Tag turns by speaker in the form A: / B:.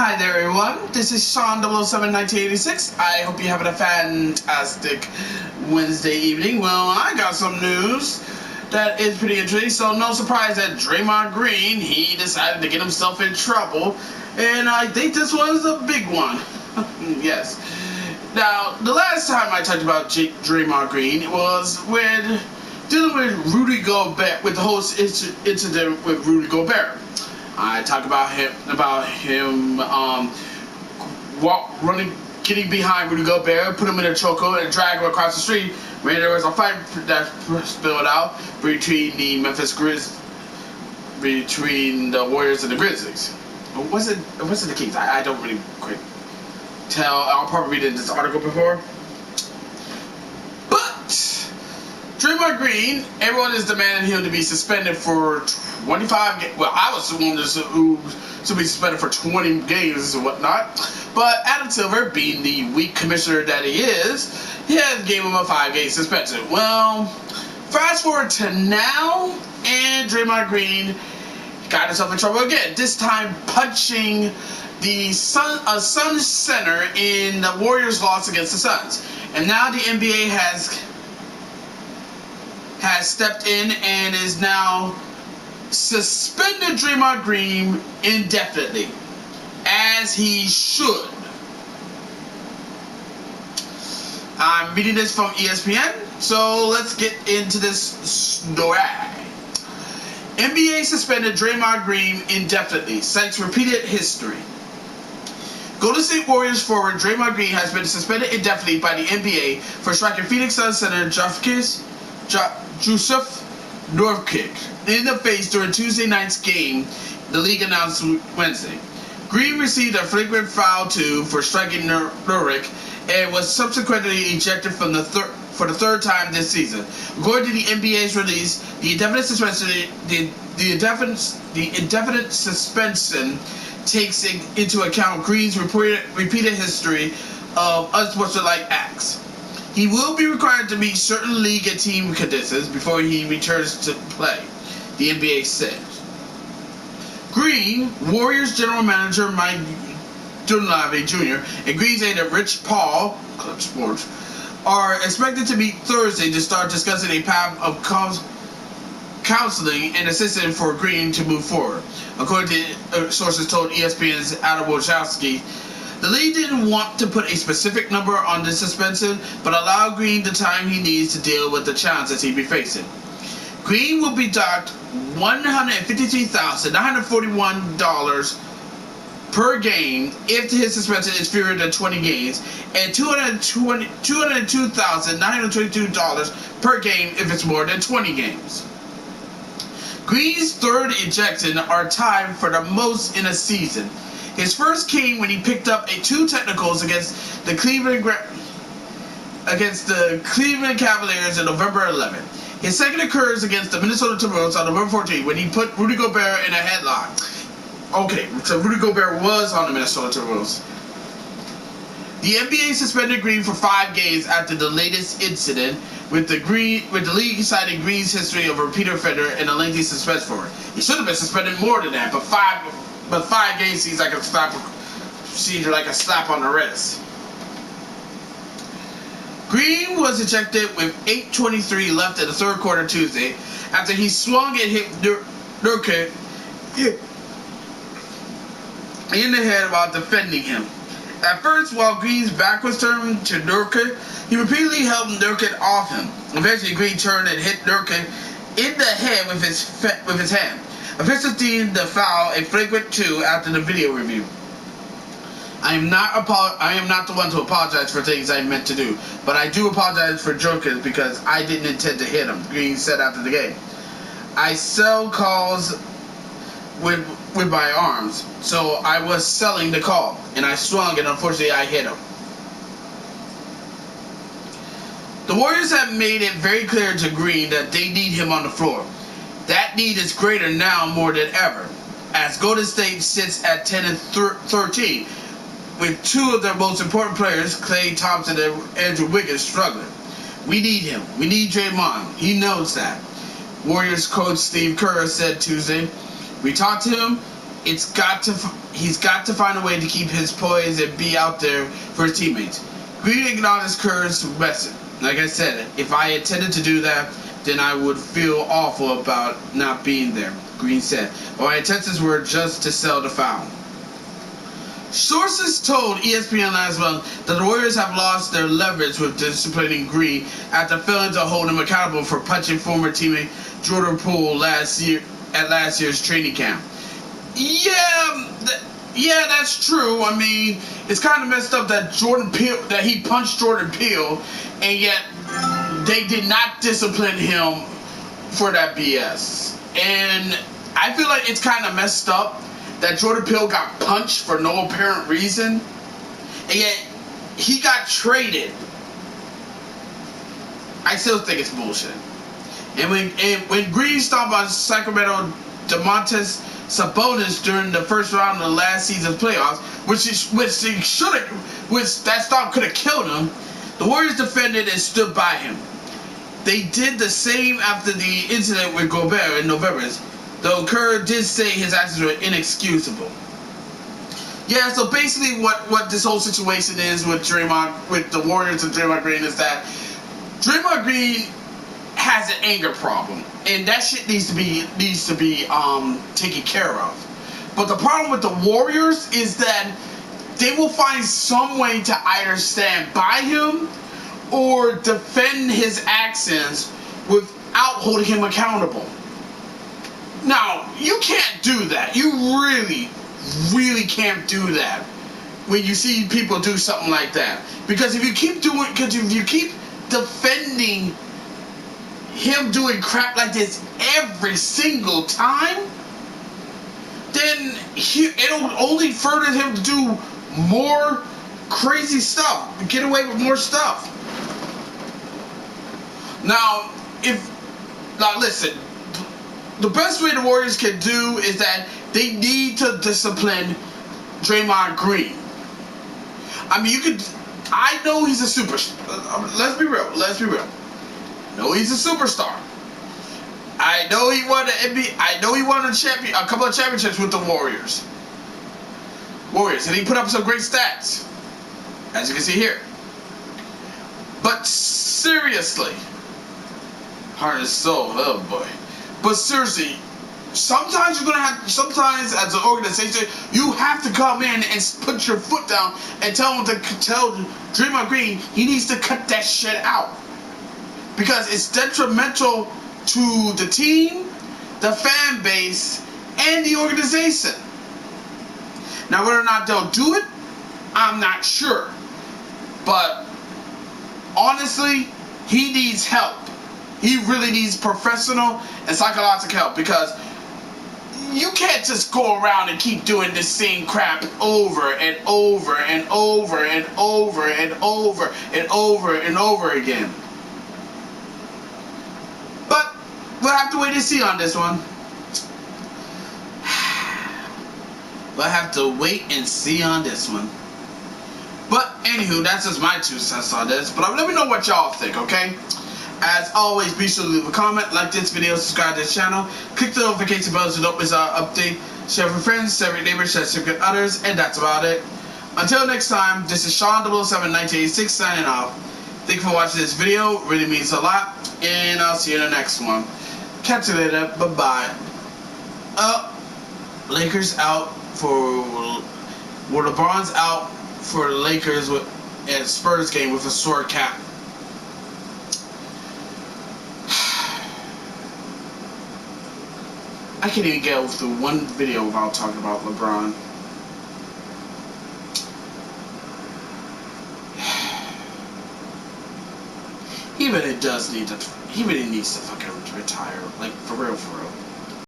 A: Hi there, everyone. This is Sean 007 1986. I hope you're having a fantastic Wednesday evening. Well, I got some news that is pretty interesting. So, no surprise that Draymond Green, he decided to get himself in trouble. And I think this one's a big one. Yes. Now, the last time I talked about Draymond Green was when dealing with Rudy Gobert, with the whole incident with Rudy Gobert. I talked about him getting behind Rudy Gobert, put him in a chokehold, and drag him across the street. When there was a fight that spilled out between the Warriors and the Grizzlies. Or was it the Kings? I don't really quite tell. I'll probably read this article before. But Draymond Green, everyone is demanding him to be suspended for 25 games. Well, I was the one to be suspended for 20 games and whatnot. But Adam Silver, being the weak commissioner that he is, he has gave him a 5-game suspension. Well, fast forward to now, and Draymond Green got himself in trouble again. This time punching the Suns center in the Warriors' loss against the Suns. And now the NBA has stepped in and is now suspended Draymond Green indefinitely, as he should. I'm reading this from ESPN, so let's get into this story. NBA suspended Draymond Green indefinitely, cites repeated history. Golden State Warriors forward Draymond Green has been suspended indefinitely by the NBA for striking Phoenix Suns center Jusuf Nurkic in the face during Tuesday night's game, the league announced Wednesday. Green received a flagrant foul for striking Nurkic and was subsequently ejected for the third time this season. According to the NBA's release, the indefinite suspension takes into account Green's repeated history of unsportsmanlike acts. He will be required to meet certain league and team conditions before he returns to play, the NBA said. Green, Warriors general manager Mike Dunleavy Jr., and Green's agent Rich Paul, Club Sports, are expected to meet Thursday to start discussing a path of counseling and assistance for Green to move forward. According to sources told ESPN's Adam Wojcicki, the league didn't want to put a specific number on the suspension, but allow Green the time he needs to deal with the challenges he'll be facing. Green will be docked $153,941 per game if his suspension is fewer than 20 games, and $202,922 per game if it's more than 20 games. Green's third ejection are tied for the most in a season. His first came when he picked up two technicals against the Cleveland Cavaliers on November 11th. His second occurs against the Minnesota Timberwolves on November 14th when he put Rudy Gobert in a headlock. Okay, so Rudy Gobert was on the Minnesota Timberwolves. The NBA suspended Green for 5 games after the latest incident, with the league citing Green's history of a repeat offender and a lengthy suspension for it. He should have been suspended more than that, but 5 games seems like a slap on the wrist. Green was ejected with 8:23 left in the third quarter Tuesday after he swung and hit Nurkic in the head while defending him. At first, while Green's back was turned to Nurkic, he repeatedly held Nurkic off him. Eventually, Green turned and hit Nurkic in the head with his hand. Officials deemed the foul a flagrant 2 after the video review. I am not the one to apologize for things I meant to do, but I do apologize for Nurkic because I didn't intend to hit him, Green said after the game. I sell calls with my arms, so I was selling the call, and I swung, and unfortunately I hit him. The Warriors have made it very clear to Green that they need him on the floor. That need is greater now more than ever, as Golden State sits at 10-13, with 2 of their most important players, Klay Thompson and Andrew Wiggins, struggling. We need him. We need Draymond. He knows that. Warriors coach Steve Kerr said Tuesday, "We talked to him. he's got to find a way to keep his poise and be out there for his teammates. Green acknowledged Kerr's message. Like I said, if I intended to do that, then I would feel awful about not being there, Green said. But my intentions were just to sell the foul. Sources told ESPN last month that the Warriors have lost their leverage with disciplining Green after failing to hold him accountable for punching former teammate Jordan Poole last year's training camp. Yeah, that's true. I mean, it's kind of messed up that he punched Jordan Peele, and yet they did not discipline him for that BS. And I feel like it's kind of messed up that Jordan Peele got punched for no apparent reason, and yet he got traded. I still think it's bullshit. And when Green stomped on Sacramento DeMontis Sabonis during the first round of the last season's playoffs, which that stomp could have killed him, the Warriors defended and stood by him. They did the same after the incident with Gobert in November, though Kerr did say his actions were inexcusable. Yeah, so basically what this whole situation is with the Warriors and Draymond Green is that Draymond Green has an anger problem, and that shit needs to be taken care of. But the problem with the Warriors is that they will find some way to either stand by him or defend his actions without holding him accountable. Now, you can't do that. You really, really can't do that when you see people do something like that. Because if you keep defending him doing crap like this every single time, then it'll only further him to do more crazy stuff, get away with more stuff. Now listen, the best way the Warriors can do is that they need to discipline Draymond Green. I mean, I know he's a superstar. Let's be real. No, he's a superstar. I know he won the NBA. I know he won a couple of championships with the Warriors, and he put up some great stats, as you can see here. But seriously, heart and soul, oh boy. But seriously, sometimes as an organization, you have to come in and put your foot down and tell Draymond Green he needs to cut that shit out. Because it's detrimental to the team, the fan base, and the organization. Now, whether or not they'll do it, I'm not sure. But honestly, he needs help. He really needs professional and psychological help, because you can't just go around and keep doing the same crap over and over and over and over and over and over and over again. But we'll have to wait and see on this one. We'll have to wait and see on this one. But anywho, that's just my 2 cents on this. But let me know what y'all think, okay? As always, be sure to leave a comment, like this video, subscribe to this channel, click the notification bell so you don't miss our update, share with friends, share with neighbors, share with others, and that's about it. Until next time, this is Sean 0071986 signing off. Thank you for watching this video, it really means a lot, and I'll see you in the next one. Catch you later, bye-bye. Lakers out for... Well, LeBron's out for the Lakers at Spurs game with a sore cap. I can't even get through one video without talking about LeBron. He really needs to fucking retire. Like, for real, for real.